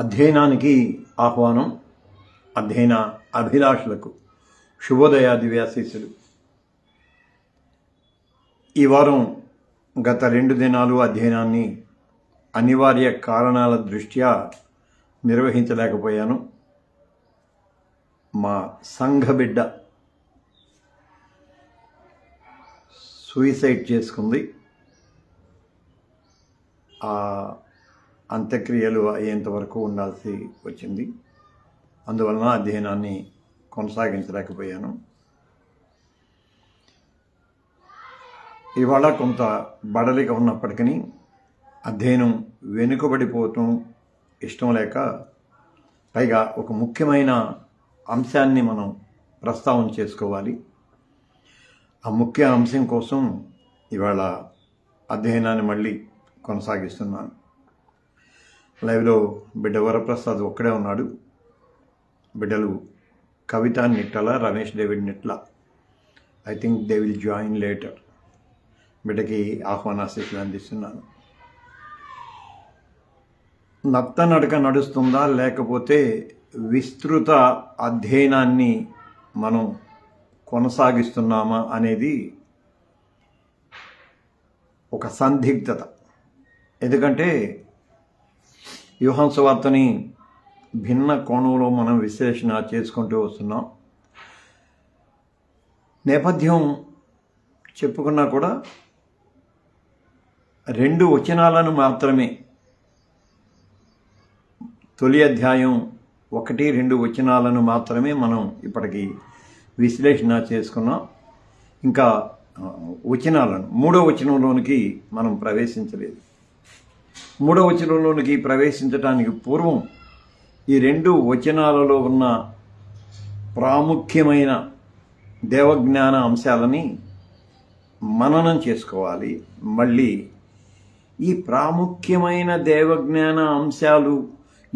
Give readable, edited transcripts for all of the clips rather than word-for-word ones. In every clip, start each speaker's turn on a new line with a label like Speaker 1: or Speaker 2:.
Speaker 1: అధ్యయనానికి ఆహ్వానం. అధ్యయన అభిలాషులకు శుభోదయ దివ్యాశీస్సులు. ఈ వారం గత 2 దినాలు అధ్యయనాన్ని అనివార్య కారణాల దృష్ట్యా నిర్వహించలేకపోయాను. మా సంఘ బిడ్డ సూయిసైడ్ చేసుకుంది. ఆ అంత్యక్రియలు అయ్యేంత వరకు ఉండాల్సి వచ్చింది. అందువలన అధ్యయనాన్ని కొనసాగించలేకపోయాను. ఇవాళ కొంత బడలిక ఉన్నప్పటికీ అధ్యయనం వెనుకబడిపోవటం ఇష్టం లేక, పైగా ఒక ముఖ్యమైన అంశాన్ని మనం ప్రస్తావన చేసుకోవాలి. ఆ ముఖ్య అంశం కోసం ఇవాళ అధ్యయనాన్ని మళ్ళీ కొనసాగిస్తున్నాను. లైవ్లో బిడ్డ వరప్రసాద్ ఒక్కడే ఉన్నాడు. బిడ్డలు Kavitha Nittala, Ramesh David Nittala, I think they will join later. బిడ్డకి ఆహ్వానాశీస్సులు అందిస్తున్నాను. నత్తనడక నడుస్తుందా, లేకపోతే విస్తృత అధ్యయనాన్ని మనం కొనసాగిస్తున్నామా అనేది ఒక సందిగ్ధత. ఎందుకంటే యోహాను సువార్తని భిన్న కోణంలో మనం విశ్లేషణ చేసుకుంటూ వస్తున్నాం. నేపథ్యం చెప్పుకున్నా కూడా 2 వచనాలను మాత్రమే, తొలి అధ్యాయం 1-2 వచనాలను మాత్రమే మనం ఇప్పటికి విశ్లేషణ చేసుకున్నాం. ఇంకా వచనాలను 3వ వచనంలోనికి మనం ప్రవేశించలేదు. 3వ వచనంలోనికి ప్రవేశించడానికి పూర్వం ఈ 2 వచనాలలో ఉన్న ప్రాముఖ్యమైన దేవజ్ఞాన అంశాలని మననం చేసుకోవాలి. మళ్ళీ ఈ ప్రాముఖ్యమైన దేవజ్ఞాన అంశాలు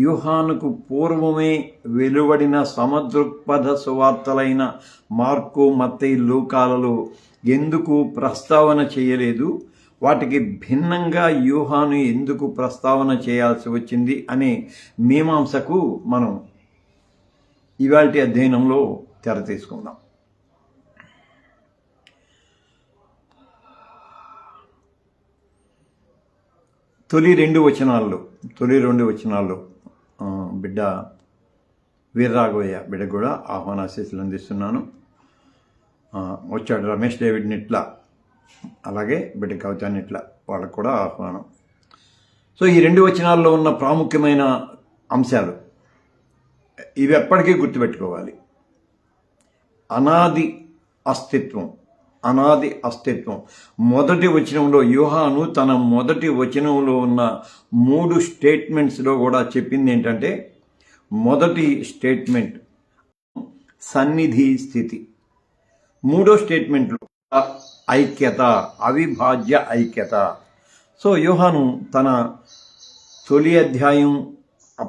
Speaker 1: యోహానుకు పూర్వమే వెలువడిన సమదృక్పథ సువార్తలైన మార్కు, మత్తయి, లూకాలలో ఎందుకు ప్రస్తావన చేయలేదు, వాటికి భిన్నంగా యోహాను ఎందుకు ప్రస్తావన చేయాల్సి వచ్చింది అనే మీమాంసకు మనం ఇవాల్టి అధ్యయనంలో తెర తీసుకుందాం. తొలి 2 వచనాల్లో బిడ్డ వీర్రాఘవయ్య బిడ్డ కూడా ఆహ్వానాశీస్సులు అందిస్తున్నాను. వచ్చాడు రమేష్ డేవిడ్ నిట్ల, అలాగే బిడ్డ కవిత నిట్ల, వాళ్ళకు కూడా ఆహ్వానం. సో ఈ 2 వచనాల్లో ఉన్న ప్రాముఖ్యమైన అంశాలు ఇవి ఎప్పటికీ గుర్తుపెట్టుకోవాలి. అనాది అస్తిత్వం. మొదటి వచనంలో యోహాను తన మొదటి వచనంలో ఉన్న 3 స్టేట్మెంట్స్లో కూడా చెప్పింది ఏంటంటే, మొదటి స్టేట్మెంట్ సన్నిధి స్థితి, 3వ స్టేట్మెంట్లో ఐక్యత, అవిభాజ్య ఐక్యత. సో యోహాను తన తొలి అధ్యాయం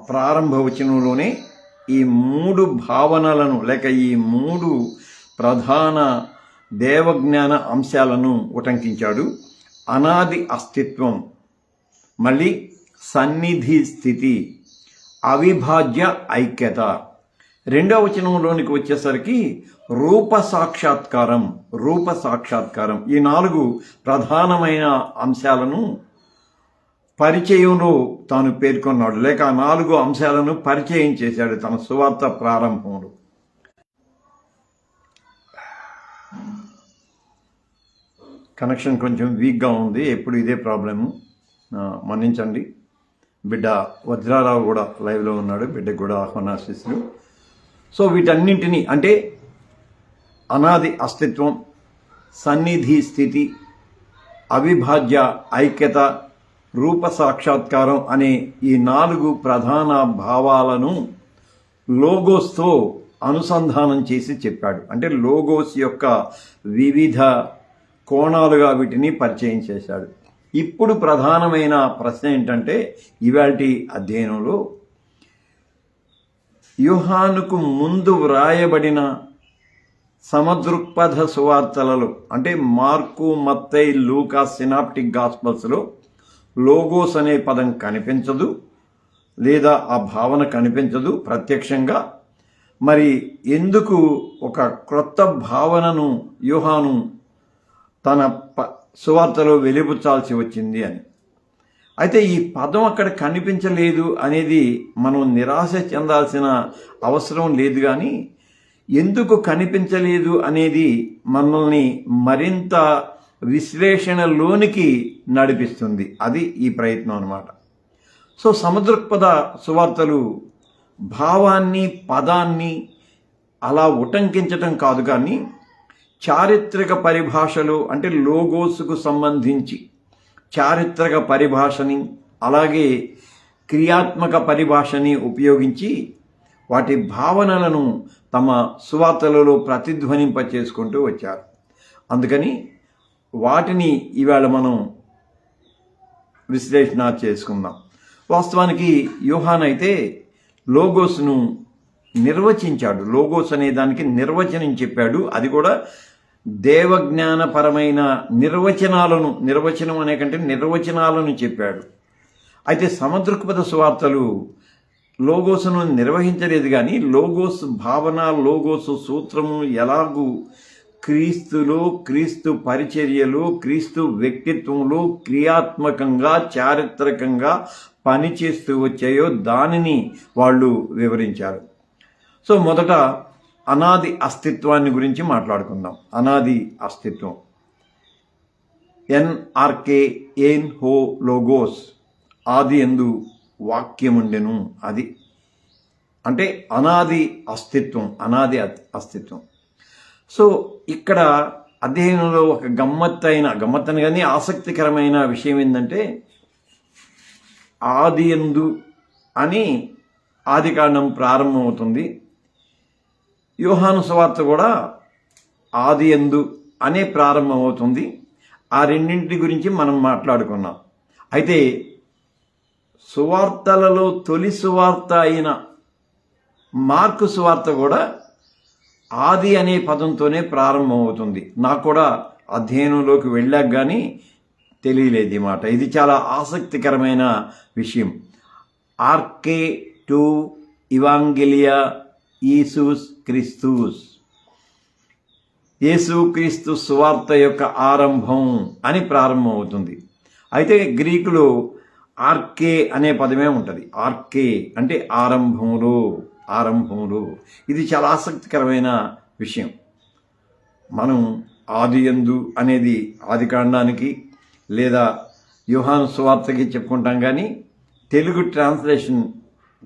Speaker 1: ప్రారంభ వచనంలోనే ఈ 3 భావనలను, లేక ఈ 3 ప్రధాన దేవజ్ఞాన అంశాలను ఉటంకించాడు. అనాది అస్తిత్వం, మళ్ళీ సన్నిధి స్థితి, అవిభాజ్య ఐక్యత. 2వ వచనంలోనికి వచ్చేసరికి రూప సాక్షాత్కారం. ఈ 4 ప్రధానమైన అంశాలను పరిచయంలో తాను పేర్కొన్నాడు, లేక ఆ 4 అంశాలను పరిచయం చేశాడు తన సువార్త ప్రారంభంలో. కనెక్షన్ కొంచెం వీక్గా ఉంది, ఎప్పుడు ఇదే ప్రాబ్లము, మన్నించండి. బిడ్డ వజ్రారావు కూడా లైవ్లో ఉన్నాడు, బిడ్డకు కూడా ఆహ్వానాశీస్సులు. సో వీటన్నింటినీ, అంటే అనాది అస్తిత్వం, సన్నిధి స్థితి, అవిభాజ్య ఐక్యత, రూప సాక్షాత్కారం అనే ఈ 4 ప్రధాన భావాలను లోగోస్తో అనుసంధానం చేసి చెప్పాడు. అంటే లోగోస్ యొక్క వివిధ కోణాలుగా వీటిని పరిచయం చేశాడు. ఇప్పుడు ప్రధానమైన ప్రశ్న ఏంటంటే, ఇవాల్టి అధ్యయనంలో యోహానుకు ముందు వ్రాయబడిన సమదృక్పథ సువార్తలలో, అంటే మార్కు, మత్తయి, లూకా సినాప్టిక్ గాస్పల్స్లో లోగోస్ అనే పదం కనిపించదు. లేదా ఆ భావన కనిపించదు ప్రత్యక్షంగా. మరి ఎందుకు ఒక క్రొత్త భావనను యోహాను తన సువార్తలో వెలిబుచ్చాల్సి వచ్చింది అని. అయితే ఈ పదం అక్కడ కనిపించలేదు అనేది మనం నిరాశ చెందాల్సిన అవసరం లేదు, కానీ ఎందుకు కనిపించలేదు అనేది మనల్ని మరింత విశ్లేషణలోనికి నడిపిస్తుంది. అది ఈ ప్రయత్నం అన్నమాట. సో సముద్రపద సువార్తలు భావాన్ని పదాన్ని అలా ఉటంకించటం కాదు, కానీ చారిత్రక పరిభాషలు అంటే లోగోస్కు సంబంధించి చారిత్రక పరిభాషని అలాగే క్రియాత్మక పరిభాషని ఉపయోగించి వాటి భావనలను తమ సువార్తలలో ప్రతిధ్వనింప చేసుకుంటూ వచ్చారు. అందుకని వాటిని ఇవాళ మనం విశ్లేషణ చేసుకుందాం. వాస్తవానికి యోహాన్ అయితే లోగోస్ను నిర్వచించాడు. లోగోస్ అనే దానికి నిర్వచనం చెప్పాడు. అది కూడా దేవజ్ఞానపరమైన నిర్వచనం అనే కంటే నిర్వచనాలను చెప్పాడు. అయితే సముద్రపద సువార్తలు లోగోసును నిర్వహించలేదు, కానీ లోగోస్ భావన లోగోసు సూత్రము ఎలాగూ క్రీస్తులో క్రీస్తు పరిచర్యలో క్రీస్తు వ్యక్తిత్వంలో క్రియాత్మకంగా చారిత్రకంగా పనిచేస్తూ వచ్చాయో దానిని వాళ్ళు వివరించారు. సో మొదట అనాది అస్తిత్వాన్ని గురించి మాట్లాడుకుందాం. అనాది అస్తిత్వం ఎన్ఆర్కే ఏన్ హో లోగోస్, ఆది యందు వాక్యముండెను. అది అంటే అనాది అస్తిత్వం, అనాది అస్తిత్వం. సో ఇక్కడ అధ్యయనంలో ఒక గమ్మత్తైన కానీ ఆసక్తికరమైన విషయం ఏంటంటే ఆది యందు అని ఆదికాండం ప్రారంభమవుతుంది. యోహాను సువార్త కూడా ఆది యందు అనే ప్రారంభమవుతుంది. ఆ రెండింటి గురించి మనం మాట్లాడుకున్నాం. అయితే సువార్తలలో తొలి సువార్త అయిన మార్కు సువార్త కూడా ఆది అనే పదంతోనే ప్రారంభమవుతుంది. నాకు కూడా అధ్యయనంలోకి వెళ్ళాక కానీ తెలియలేదు ఈ మాట. ఇది చాలా ఆసక్తికరమైన విషయం. ఆర్కే టు ఇవాంగెలియా ఈసూస్ క్రిస్తూస్, యేసు క్రీస్తు సువార్త యొక్క ఆరంభం అని ప్రారంభం అవుతుంది. అయితే గ్రీకులో ఆర్కే అనే పదమే ఉంటుంది. ఆర్కే అంటే ఆరంభంలో. ఇది చాలా ఆసక్తికరమైన విషయం. మనం ఆది యందు అనేది ఆదికాండానికి లేదా యోహాను సువార్తకి చెప్పుకుంటాం, కానీ తెలుగు ట్రాన్స్లేషన్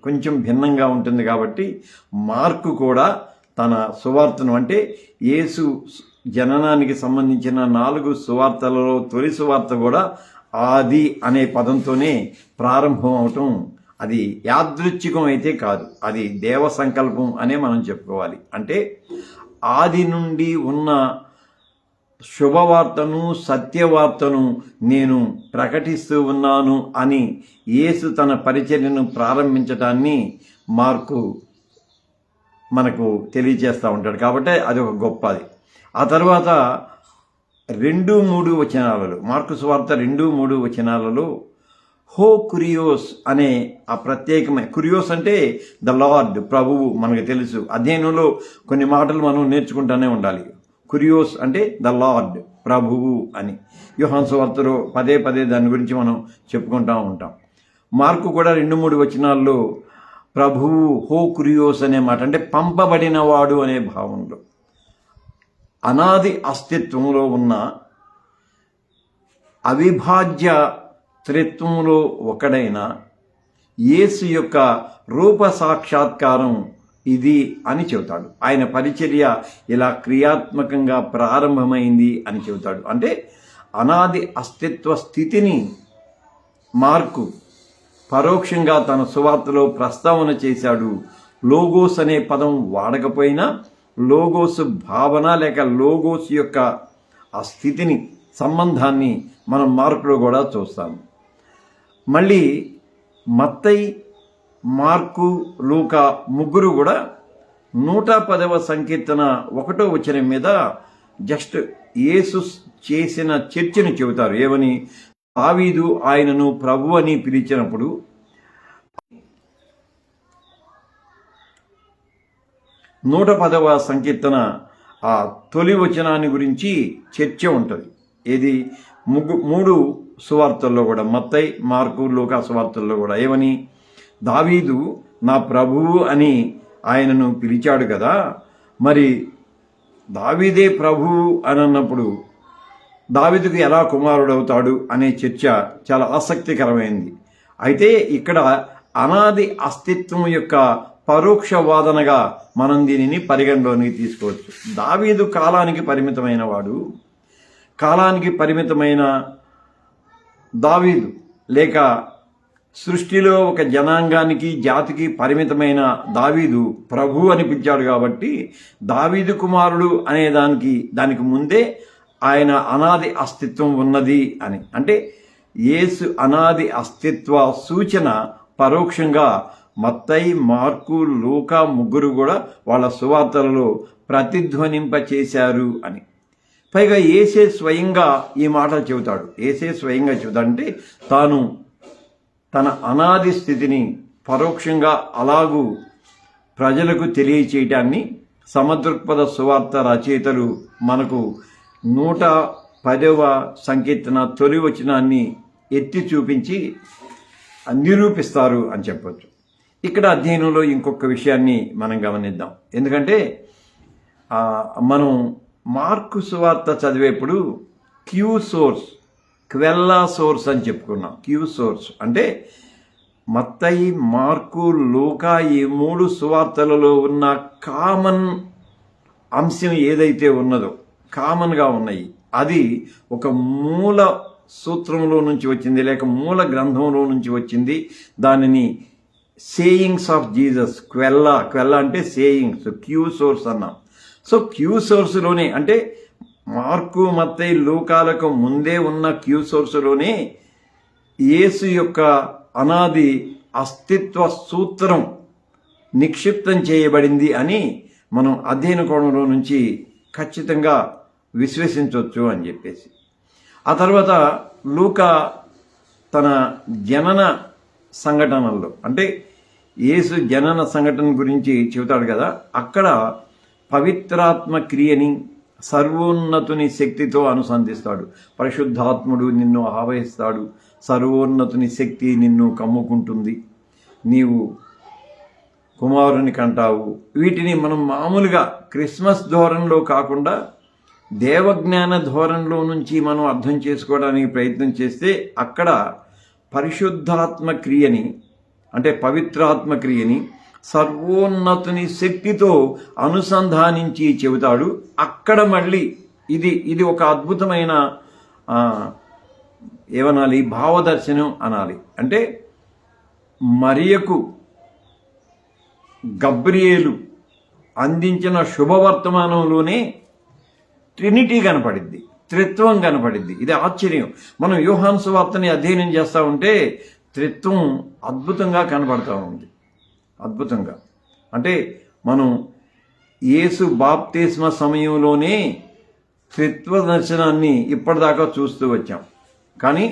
Speaker 1: కొంచెం భిన్నంగా ఉంటుంది. కాబట్టి మార్కు కూడా తన సువార్తను అంటే యేసు జననానికి సంబంధించిన 4 సువార్తలలో తొలి సువార్త కూడా ఆది అనే పదంతోనే ప్రారంభం అవటం అది యాదృచ్ఛికం అయితే కాదు, అది దేవ సంకల్పం అనే మనం చెప్పుకోవాలి. అంటే ఆది నుండి ఉన్న శుభవార్తను సత్యవార్తను నేను ప్రకటిస్తూ ఉన్నాను అని యేసు తన పరిచర్యను ప్రారంభించడాన్ని మార్కు మనకు తెలియజేస్తూ ఉంటాడు. కాబట్టి అది ఒక గొప్పది. ఆ తర్వాత 2-3 వచనాలలో మార్కు సువార్త 2-3 వచనాలలో హో కురియోస్ అనే ఆ ప్రత్యేకమైన, కురియోస్ అంటే ద లార్డ్, ప్రభువు. మనకు తెలుసు, అధ్యయనంలో కొన్ని మాటలు మనం నేర్చుకుంటూనే ఉండాలి. కురియోస్ అంటే ద లార్డ్, ప్రభువు అని. యోహాను సువార్తలో పదే దాని గురించి మనం చెప్పుకుంటూ ఉంటాం. మార్కు కూడా 2-3 వచనాల్లో ప్రభువు హో కురియోస్ అనే మాట అంటే పంపబడినవాడు అనే భావంలో అనాది అస్తిత్వంలో ఉన్న అవిభాజ్య త్రిత్వంలో ఒకడైన యేసు యొక్క రూప సాక్షాత్కారం ఇది అని చెబుతాడు. ఆయన పరిచర్య ఇలా క్రియాత్మకంగా ప్రారంభమైంది అని చెబుతాడు. అంటే అనాది అస్తిత్వ స్థితిని మార్కు పరోక్షంగా తన సువార్తలో ప్రస్తావన చేశాడు. లోగోస్ అనే పదం వాడకపోయినా లోగోస్ భావన లేక లోగోస్ యొక్క ఆ స్థితిని సంబంధాన్ని మనం మార్కులో కూడా చూస్తాము. మళ్ళీ మత్తయి, మార్కు, లూకా ముగ్గురు కూడా 110వ సంకీర్తన 1వ వచనం మీద జస్ట్ యేసు చేసిన చర్చను చెబుతారు. ఏమని? దావీదు ఆయనను ప్రభు అని పిలిచినప్పుడు 110వ సంకీర్తన ఆ తొలి వచనాన్ని గురించి చర్చ ఉంటుంది. ఏది 3 సువార్తల్లో కూడా, మత్తయి, మార్కు, లూకా సువార్తల్లో కూడా ఏమని, దావీదు నా ప్రభువు అని ఆయనను పిలిచాడు కదా, మరి దావీదే ప్రభువు అని అన్నప్పుడు దావీదుకు ఎలా కుమారుడవుతాడు అనే చర్చ చాలా ఆసక్తికరమైంది. అయితే ఇక్కడ అనాది అస్తిత్వం యొక్క పరోక్ష వాదనగా మనం దీనిని పరిగణలోనికి తీసుకోవచ్చు. దావీదు కాలానికి పరిమితమైన వాడు. కాలానికి పరిమితమైన దావీదు లేక సృష్టిలో ఒక జనాంగానికి, జాతికి పరిమితమైన దావీదు ప్రభు అని పిలిచాడు కాబట్టి దావీదు కుమారుడు అనే దానికి ముందే ఆయన అనాది అస్తిత్వం ఉన్నది అని, అంటే యేసు అనాది అస్తిత్వ సూచన పరోక్షంగా మత్తయి, మార్కు, లూకా ముగ్గురు కూడా వాళ్ళ సువార్తలలో ప్రతిధ్వనింప చేశారు అని. పైగా యేసే స్వయంగా ఈ మాటలు చెబుతాడు. యేసే స్వయంగా చెబుతాడంటే తాను తన అనాది స్థితిని పరోక్షంగా అలాగూ ప్రజలకు తెలియచేయటాన్ని సమదృక్పథ సువార్త రచయితలు మనకు 110వ సంకీర్తన తొలి వచనాన్ని ఎత్తి చూపించి నిరూపిస్తారు అని చెప్పొచ్చు. ఇక్కడ అధ్యయనంలో ఇంకొక విషయాన్ని మనం గమనిద్దాం. ఎందుకంటే మనం మార్కు సువార్త చదివేప్పుడు క్వెల్లా సోర్స్ అని చెప్పుకున్నాం. సోర్స్ అంటే మత్తయి, మార్కు, లూకా ఈ 3 సువార్తలలో ఉన్న కామన్ అంశం ఏదైతే ఉన్నదో, కామన్గా ఉన్నాయి, అది ఒక మూల సూత్రంలో నుంచి వచ్చింది లేక మూల గ్రంథంలో నుంచి వచ్చింది. దానిని సేయింగ్స్ ఆఫ్ జీసస్, క్వెల్లా అంటే సేయింగ్స్, సోర్స్ అన్నాం. సో సోర్స్లోనే, అంటే మార్కు, మత్తయి, లూకాలకు ముందే ఉన్న సోర్స్లోనే యేసు యొక్క అనాది అస్తిత్వ సూత్రం నిక్షిప్తం చేయబడింది అని మనం అధ్యయన కోణంలో నుంచి ఖచ్చితంగా విశ్వసించవచ్చు అని చెప్పేసి. ఆ తర్వాత లూకా తన జనన సంఘటనల్లో, అంటే యేసు జనన సంఘటన గురించి చెబుతాడు కదా, అక్కడ పవిత్రాత్మ క్రియని సర్వోన్నతుని శక్తితో అనుసంధిస్తాడు. పరిశుద్ధాత్ముడు నిన్ను ఆవహిస్తాడు, సర్వోన్నతుని శక్తి నిన్ను కమ్ముకుంటుంది, నీవు కుమారుని కంటావు. వీటిని మనం మామూలుగా క్రిస్మస్ ధోరణిలో కాకుండా దేవజ్ఞాన ధోరణిలో నుంచి మనం అర్థం చేసుకోవడానికి ప్రయత్నం చేస్తే అక్కడ పరిశుద్ధాత్మ క్రియని, అంటే పవిత్రాత్మ క్రియని సర్వోన్నతుని శక్తితో అనుసంధానించి చెబుతాడు. అక్కడ మళ్ళీ ఇది ఒక అద్భుతమైన ఏమనాలి, భావదర్శనం అనాలి. అంటే మరియకు గబ్రియేలు అందించిన శుభవర్తమానంలోనే ట్రినిటీ కనపడిద్ది, త్రిత్వం కనపడిద్ది. ఇది ఆశ్చర్యం. మనం యోహాను సువార్తని అధ్యయనం చేస్తూ ఉంటే త్రిత్వం అద్భుతంగా కనపడతా ఉంది. అద్భుతంగా అంటే మనం యేసు బాప్తిస్మ సమయంలోనే త్రిత్వ దర్శనాన్ని ఇప్పటిదాకా చూస్తూ వచ్చాం. కానీ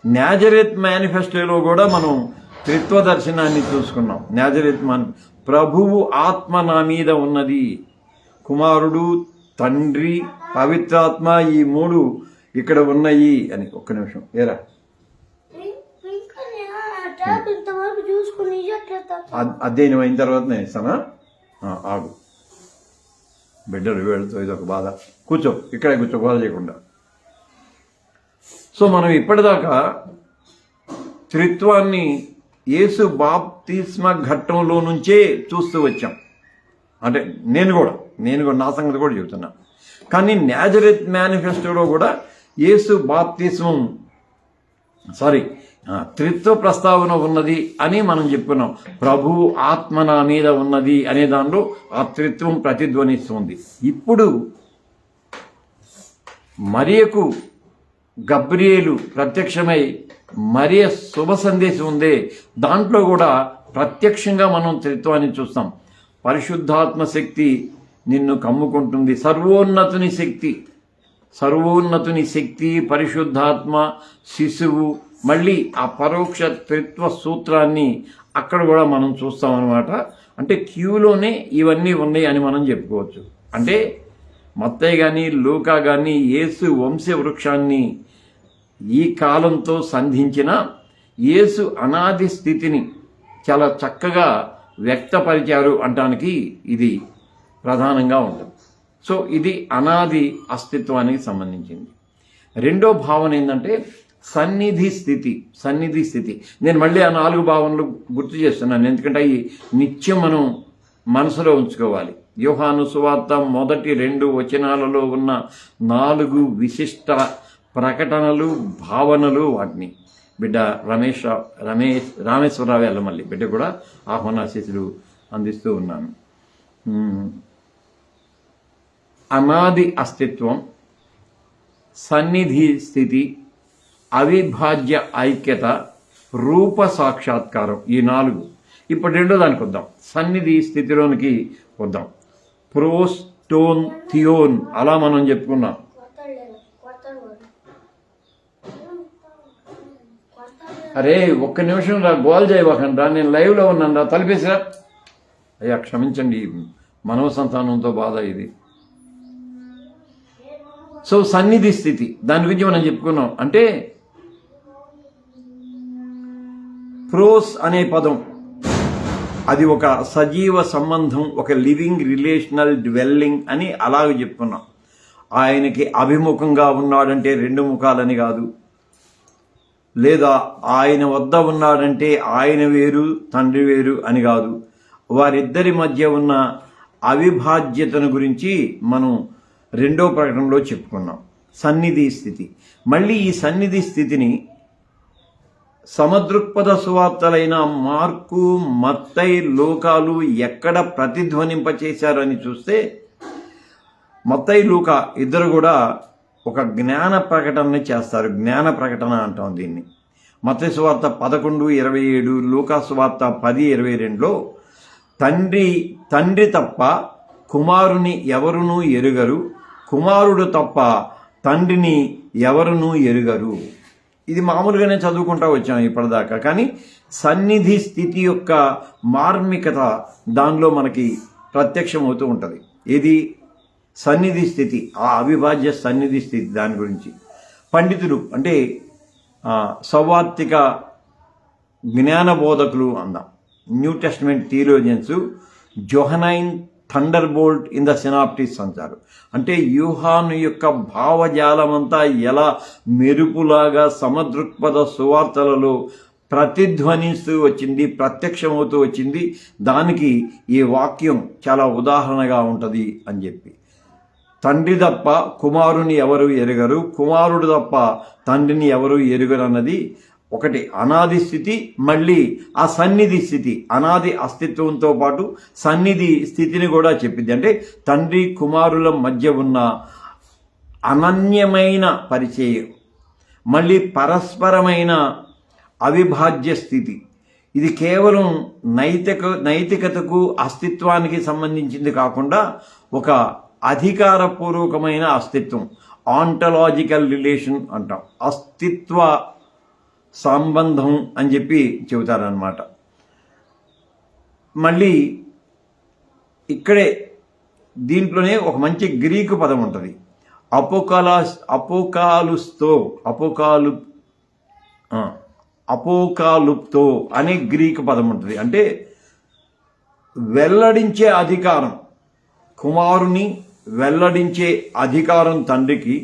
Speaker 1: నాజరేత్ మేనిఫెస్టోలో కూడా మనం త్రిత్వ దర్శనాన్ని చూసుకున్నాం. నాజరేత్ ప్రభువు ఆత్మ నా మీద ఉన్నది, కుమారుడు, తండ్రి, పవిత్రాత్మ ఈ 3 ఇక్కడ ఉన్నాయి అని. ఒక్క నిమిషం ఏరా, అధ్యయనం అయిన తర్వాత నేను ఇస్తానా? ఆగు, బిడ్డలు వెళుతూ ఇదొక బాధ. కూర్చో, ఇక్కడే కూర్చో, బాధ చేయకుండా. సో మనం ఇప్పటిదాకా త్రిత్వాన్ని యేసు బాప్తిస్మ ఘట్టంలో నుంచే చూస్తూ వచ్చాం. అంటే నేను కూడా నా సంగతి కూడా చెబుతున్నా. కానీ నాజరేత్ మేనిఫెస్టోలో కూడా యేసు బాప్తిస్మం త్రిత్వ ప్రస్తావన ఉన్నది అని మనం చెప్పుకున్నాం. ప్రభు ఆత్మ నా మీద ఉన్నది అనే దానిలో ఆ త్రిత్వం ప్రతిధ్వనిస్తుంది. ఇప్పుడు మరియకు గబ్రియేలు ప్రత్యక్షమై మరియ శుభ సందేశం ఉందే, దాంట్లో కూడా ప్రత్యక్షంగా మనం త్రిత్వాన్ని చూస్తాం. పరిశుద్ధాత్మ శక్తి నిన్ను కమ్ముకుంటుంది, సర్వోన్నతుని శక్తి, పరిశుద్ధాత్మ, శిశువు, మళ్ళీ ఆ పరోక్ష త్రిత్వ సూత్రాన్ని అక్కడ కూడా మనం చూస్తాం అన్నమాట. అంటే క్యూలోనే ఇవన్నీ ఉన్నాయి అని మనం చెప్పుకోవచ్చు. అంటే మత్తయి కానీ లూకా కానీ యేసు వంశవృక్షాన్ని ఈ కాలంతో సంధించిన యేసు అనాది స్థితిని చాలా చక్కగా వ్యక్తపరిచారు అనటానికి ఇది ప్రధానంగా ఉంటుంది. సో ఇది అనాది అస్తిత్వానికి సంబంధించింది. రెండో భావన ఏంటంటే సన్నిధి స్థితి. సన్నిధి స్థితి నేను మళ్ళీ ఆ 4 భావనలు గుర్తు చేస్తున్నాను, ఎందుకంటే అవి నిత్యం మనం మనసులో ఉంచుకోవాలి. యోహాను సువార్త మొదటి 2 వచనాలలో ఉన్న 4 విశిష్ట ప్రకటనలు, భావనలు, వాటిని బిడ్డ రామేశ్వరరావు ఎల్లమల్లి బిడ్డ కూడా ఆహ్వానాశీస్సులు అందిస్తూ ఉన్నాను. అనాది అస్తిత్వం, సన్నిధి స్థితి, అవిభాజ్య ఐక్యత, రూప సాక్షాత్కారం, ఈ 4. ఇప్పుడు రెండో దానికి వద్దాం, సన్నిధి స్థితిలోనికి వద్దాం. ప్రోస్, టోన్, థియోన్ అలా మనం చెప్పుకున్నాం. అరే ఒక్క నిమిషం రా, గోల్ చేయవకండి రా, నేను లైవ్లో ఉన్నాను రా, తలిపేసిరా. అయ్యా క్షమించండి, మనవ సంతానంతో బాధ ఇది. సో సన్నిధి స్థితి దాని గురించి మనం చెప్పుకున్నాం. అంటే ప్రోస్ అనే పదం అది ఒక సజీవ సంబంధం, ఒక లివింగ్ రిలేషనల్ డ్వెల్లింగ్ అని అలాగే చెప్పుకున్నాం. ఆయనకి అభిముఖంగా ఉన్నాడంటే 2 ముఖాలని కాదు, లేదా ఆయన వద్ద ఉన్నాడంటే ఆయన వేరు తండ్రి వేరు అని కాదు. వారిద్దరి మధ్య ఉన్న అవిభాజ్యతను గురించి మనం 2వ ప్రకటనలో చెప్పుకున్నాం. సన్నిధి స్థితి. మళ్ళీ ఈ సన్నిధి స్థితిని సమదృక్పథ సువార్తలైన మార్కు, మత్తయి, లూకాలు ఎక్కడ ప్రతిధ్వనింపచేశారని చూస్తే మత్తయి, లూకా ఇద్దరు కూడా ఒక జ్ఞాన ప్రకటనని చేస్తారు. జ్ఞాన ప్రకటన అంటాం దీన్ని. మత్తయి సువార్త 11:27, లూకా సువార్త 10:22లో తండ్రి తప్ప కుమారుని ఎవరునూ ఎరుగరు, కుమారుడు తప్ప తండ్రిని ఎవరునూ ఎరుగరు. ఇది మామూలుగానే చదువుకుంటా వచ్చాం ఇప్పటిదాకా, కానీ సన్నిధి స్థితి యొక్క మార్మికత దానిలో మనకి ప్రత్యక్షమవుతూ ఉంటుంది. ఇది సన్నిధి స్థితి, ఆ అవిభాజ్య సన్నిధి స్థితి. దాని గురించి పండితులు అంటే సౌవార్తిక జ్ఞాన బోధకులు అందాం, New Testament theologians Johannine thunderbolt in the synoptics అంటారు. అంటే యూహాను యొక్క భావజాలమంతా ఎలా మెరుపులాగా సమదృక్పథ సువార్తలలో ప్రతిధ్వనిస్తూ వచ్చింది, ప్రత్యక్షమవుతూ వచ్చింది. దానికి ఈ వాక్యం చాలా ఉదాహరణగా ఉంటుంది అని చెప్పి. తండ్రి తప్ప కుమారుని ఎవరు ఎరుగరు, కుమారుడు తప్ప తండ్రిని ఎవరు ఎరుగరు అన్నది ఒకటి అనాది స్థితి. మళ్ళీ ఆ సన్నిధి స్థితి, అనాది అస్తిత్వంతో పాటు సన్నిధి స్థితిని కూడా చెప్పింది. అంటే తండ్రి కుమారుల మధ్య ఉన్న అనన్యమైన పరిచయం, మళ్ళీ పరస్పరమైన అవిభాజ్య స్థితి. ఇది కేవలం నైతికతకు అస్తిత్వానికి సంబంధించింది కాకుండా ఒక అధికారపూర్వకమైన అస్తిత్వం, ఆంటలాజికల్ రిలేషన్ అంటాం, అస్తిత్వ సంబంధం అని చెప్పి చెబుతారనమాట. మళ్ళీ ఇక్కడే దీంట్లోనే ఒక మంచి గ్రీకు పదం ఉంటుంది, అపోకాలుప్తో అనే గ్రీకు పదం ఉంటుంది. అంటే వెల్లడించే అధికారం, కుమారుని వెల్లడించే అధికారం తండ్రికి,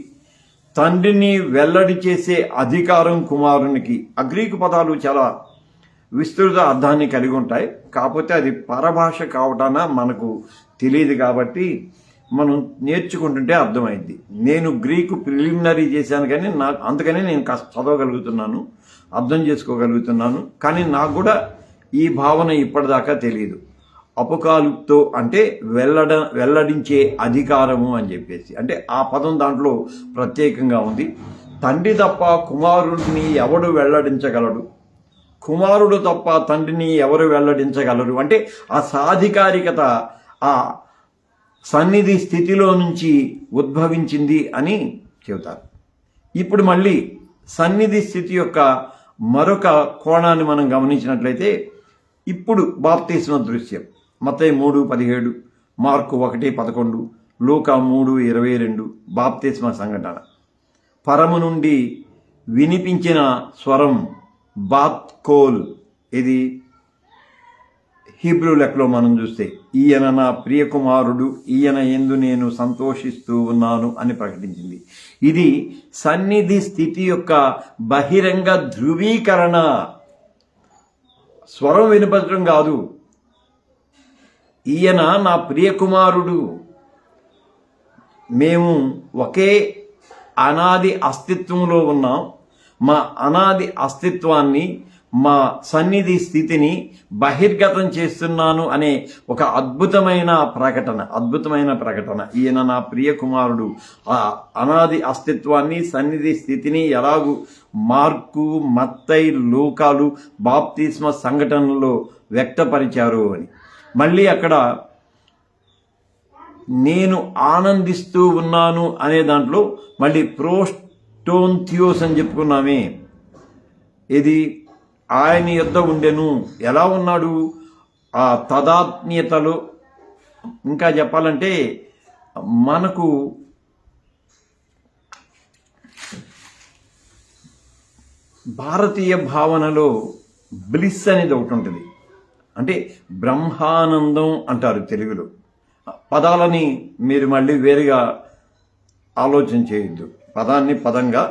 Speaker 1: తండ్రిని వెల్లడి చేసే అధికారం కుమారునికి. ఆ గ్రీకు పదాలు చాలా విస్తృత అర్థాన్ని కలిగి ఉంటాయి. కాకపోతే అది పరభాష కావటాన మనకు తెలియదు కాబట్టి మనం నేర్చుకుంటుంటే అర్థమైంది. నేను గ్రీకు ప్రిలిమినరీ చేశాను, కానీ అందుకనే నేను కాస్త చదవగలుగుతున్నాను, అర్థం చేసుకోగలుగుతున్నాను. కానీ నాకు కూడా ఈ భావన ఇప్పటిదాకా తెలియదు. అపకాలుప్తో అంటే వెల్లడించే అధికారము అని చెప్పేసి, అంటే ఆ పదం దాంట్లో ప్రత్యేకంగా ఉంది. తండ్రి తప్ప కుమారుడిని ఎవడు వెల్లడించగలడు, కుమారుడు తప్ప తండ్రిని ఎవరు వెల్లడించగలరు. అంటే ఆ సాధికారికత ఆ సన్నిధి స్థితిలో నుంచి ఉద్భవించింది అని చెబుతారు. ఇప్పుడు మళ్ళీ సన్నిధి స్థితి యొక్క మరొక కోణాన్ని మనం గమనించినట్లయితే ఇప్పుడు బాప్తిస్మ దృశ్యం మత్తయి 3:17, మార్కు 1:11, లూకా 3:22 బాప్తిస్మ సంఘటన. పరము నుండి వినిపించిన స్వరం బాత్ కోల్. ఇది హీబ్రూ లెక్కలో మనం చూస్తే ఈయన నా ప్రియకుమారుడు, ఈయన యందు నేను సంతోషిస్తూ ఉన్నాను అని ప్రకటించింది. ఇది సన్నిధి స్థితి యొక్క బహిరంగ ధృవీకరణ. స్వరం వినిపించడం కాదు, ఈయన నా ప్రియకుమారుడు, మేము ఒకే అనాది అస్తిత్వంలో ఉన్నాం, మా అనాది అస్తిత్వాన్ని, మా సన్నిధి స్థితిని బహిర్గతం చేస్తున్నాను అనే ఒక అద్భుతమైన ప్రకటన. ఈయన నా ప్రియ కుమారుడు. ఆ అనాది అస్తిత్వాన్ని, సన్నిధి స్థితిని ఎలాగూ మార్కు, మత్తయి, లూకాలు బాప్తిస్మ సంఘటనలో వ్యక్తపరిచారు అని. మళ్ళీ అక్కడ నేను ఆనందిస్తూ ఉన్నాను అనే దాంట్లో మళ్ళీ ప్రోస్టోన్థియోస్ అని చెప్పుకున్నామే. ఇది ఆయన యొద్ద ఉండెను. ఎలా ఉన్నాడు? ఆ తదాత్మ్యతలో, ఇంకా చెప్పాలంటే మనకు భారతీయ భావనలో బ్లిస్ అనేది ఒకటి ఉంటుంది. అంటే బ్రహ్మానందం అంటారు తెలుగులో. పదాలని మీరు మళ్ళీ వేరుగా ఆలోచన చేయొద్దు. పదాన్ని పదంగా,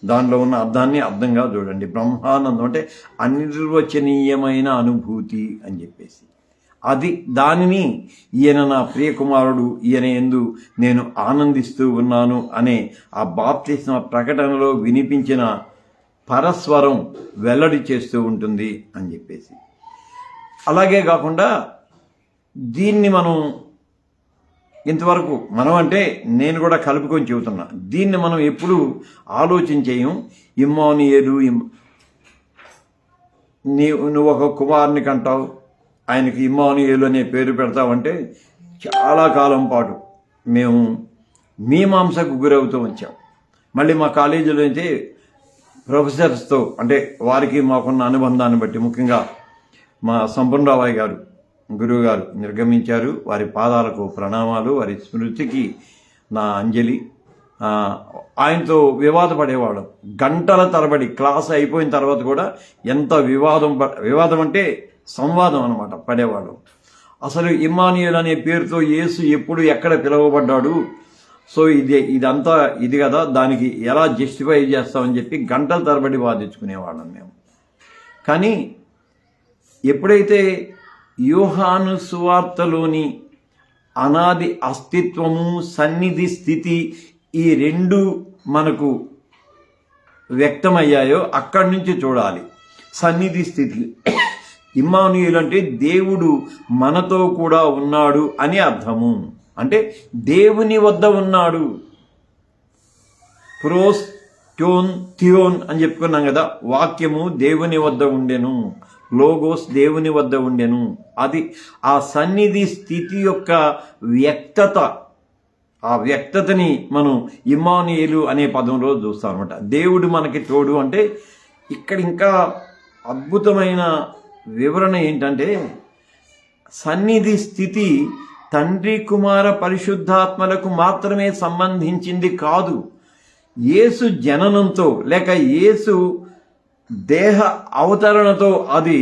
Speaker 1: దానిలో ఉన్న అర్థాన్ని అర్థంగా చూడండి. బ్రహ్మానందం అంటే అనిర్వచనీయమైన అనుభూతి అని చెప్పేసి, దానిని ఈయన నా ప్రియకుమారుడు, ఈయన యందు నేను ఆనందిస్తూ ఉన్నాను అనే ఆ బాప్తిస్మ ప్రకటనలో వినిపించిన పరస్వరం వెల్లడి చేస్తూ ఉంటుంది అని చెప్పేసి. అలాగే కాకుండా దీన్ని మనం ఇంతవరకు అంటే నేను కూడా కలుపుకొని చెబుతున్నా, దీన్ని మనం ఎప్పుడు ఆలోచించేయం. ఇమ్మానుయేలు, నువ్వు ఒక కుమారుని కంటావు, ఆయనకి ఇమ్మానుయేలు అనే పేరు పెడతావంటే చాలా కాలం పాటు మేము మీమాంసకు గురవుతూ వచ్చాం. మళ్ళీ మా కాలేజీలో అయితే ప్రొఫెసర్స్తో, అంటే వారికి మాకున్న అనుబంధాన్ని బట్టి, ముఖ్యంగా మా సంపూర్ణరావు గారు, గురువు గారు నిర్గమించారు. వారి పాదాలకు ప్రణామాలు, వారి స్మృతికి నా అంజలి. ఆయనతో వివాదపడేవాడు గంటల తరబడి. క్లాస్ అయిపోయిన తర్వాత కూడా ఎంత వివాదం అంటే సంవాదం అనమాట, పడేవాడు. అసలు ఇమ్మానుయేల్ అనే పేరుతో యేసు ఎప్పుడు ఎక్కడ పిలువబడ్డాడు, సో ఇదంతా ఇది కదా, దానికి ఎలా జస్టిఫై చేస్తామని చెప్పి గంటల తరబడి వాదించుకునేవాళ్ళం మేము. కానీ ఎప్పుడైతే యోహాను సువార్తలోని అనాది అస్తిత్వము, సన్నిధి స్థితి, ఈ రెండు మనకు వ్యక్తమయ్యాయో అక్కడి నుంచి చూడాలి. సన్నిధి స్థితి, ఇమ్మానుయేలు అంటే దేవుడు మనతో కూడా ఉన్నాడు అని అర్థము. అంటే దేవుని వద్ద ఉన్నాడు. థియోన్ అని చెప్పుకున్నాం కదా, వాక్యము దేవుని వద్ద ఉండెను, లోగోస్ దేవుని వద్ద ఉండెను. అది ఆ సన్నిధి స్థితి యొక్క వ్యక్తత. ఆ వ్యక్తతని మనం ఇమ్మానుయేలు అనే పదంలో చూస్తాం అనమాట. దేవుడు మనకి తోడు అంటే ఇక్కడ ఇంకా అద్భుతమైన వివరణ ఏంటంటే, సన్నిధి స్థితి తండ్రి, కుమార, పరిశుద్ధాత్మలకు మాత్రమే సంబంధించింది కాదు. యేసు జననంతో లేక యేసు దేహ అవతరణతో అది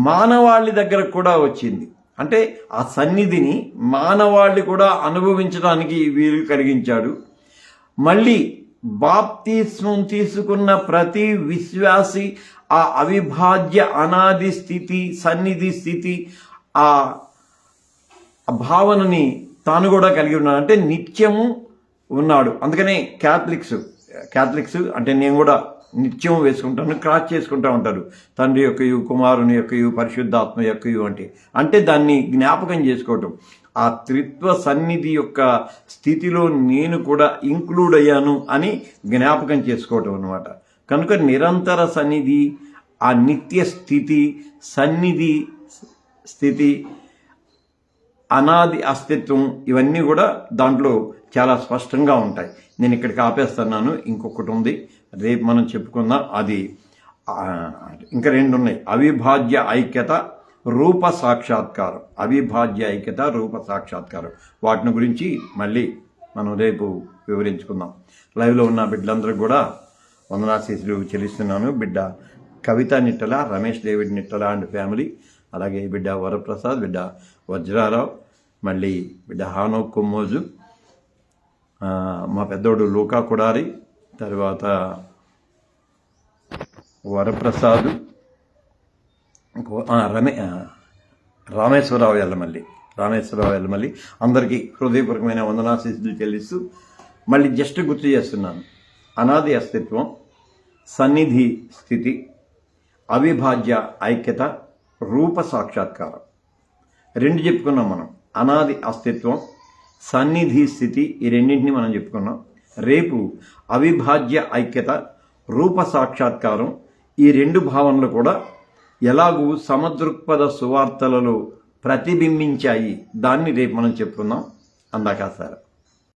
Speaker 1: మానవాళి దగ్గర కూడా వచ్చింది. అంటే ఆ సన్నిధిని మానవాళి కూడా అనుభవించడానికి వీలు కలిగించాడు. మళ్ళీ బాప్తిస్మం తీసుకున్న ప్రతి విశ్వాసి ఆ అవిభాజ్య అనాది స్థితి, సన్నిధి స్థితి, ఆ భావనని తాను కూడా కలిగి ఉన్నాడు. అంటే నిత్యము ఉన్నాడు. అందుకనే క్యాథలిక్స్ అంటే నేను కూడా నిత్యం వేసుకుంటాను, క్రాస్ చేసుకుంటూ ఉంటారు. తండ్రి యొక్కయు, కుమారుని యొక్కయు, పరిశుద్ధాత్మ యొక్కయు అంటే దాన్ని జ్ఞాపకం చేసుకోవటం. ఆ త్రిత్వ సన్నిధి యొక్క స్థితిలో నేను కూడా ఇంక్లూడ్ అయ్యాను అని జ్ఞాపకం చేసుకోవటం అనమాట. కనుక నిరంతర సన్నిధి, ఆ నిత్య స్థితి, సన్నిధి స్థితి, అనాది అస్తిత్వం, ఇవన్నీ కూడా దాంట్లో చాలా స్పష్టంగా ఉంటాయి. నేను ఇక్కడికి ఆపేస్తున్నాను. ఇంకొకటి ఉంది, రేపు మనం చెప్పుకుందాం. అది ఇంకా రెండు ఉన్నాయి. అవిభాజ్య ఐక్యత, రూప సాక్షాత్కారం, అవిభాజ్య ఐక్యత, రూప సాక్షాత్కారం, వాటిని గురించి మళ్ళీ మనం రేపు వివరించుకుందాం. లైవ్లో ఉన్న బిడ్డలందరూ కూడా వందనాశీస్సులు చెల్లిస్తున్నాను. బిడ్డ కవిత Nittala, Ramesh David Nittala and family, అలాగే బిడ్డ వరప్రసాద్, బిడ్డ వజ్రారావు, మళ్ళీ బిడ్డ హానో కొమ్మోజు, మా పెద్దోడు లూకా కుడారి, తర్వాత వరప్రసాద్, రామేశ్వరరావు ఎల్లమల్లి అందరికీ హృదయపూర్వకమైన వందనాశీస్సులు చెల్లిస్తూ మళ్ళీ జస్ట్ గుర్తు చేస్తున్నాను. అనాది అస్తిత్వం, సన్నిధి స్థితి, అవిభాజ్య ఐక్యత, రూప సాక్షాత్కారం, రెండు చెప్పుకున్నాం మనం. అనాది అస్తిత్వం, సన్నిధి స్థితి, ఈ రెండింటిని మనం చెప్పుకున్నాం. రేపు అవిభాజ్య ఐక్యత, రూప సాక్షాత్కారం, ఈ రెండు భావనలు కూడా ఎలాగూ సమదృక్పథ సువార్తలలో ప్రతిబింబించాయి, దాన్ని రేపు మనం చెప్పుకుందాం. అందాక సార్.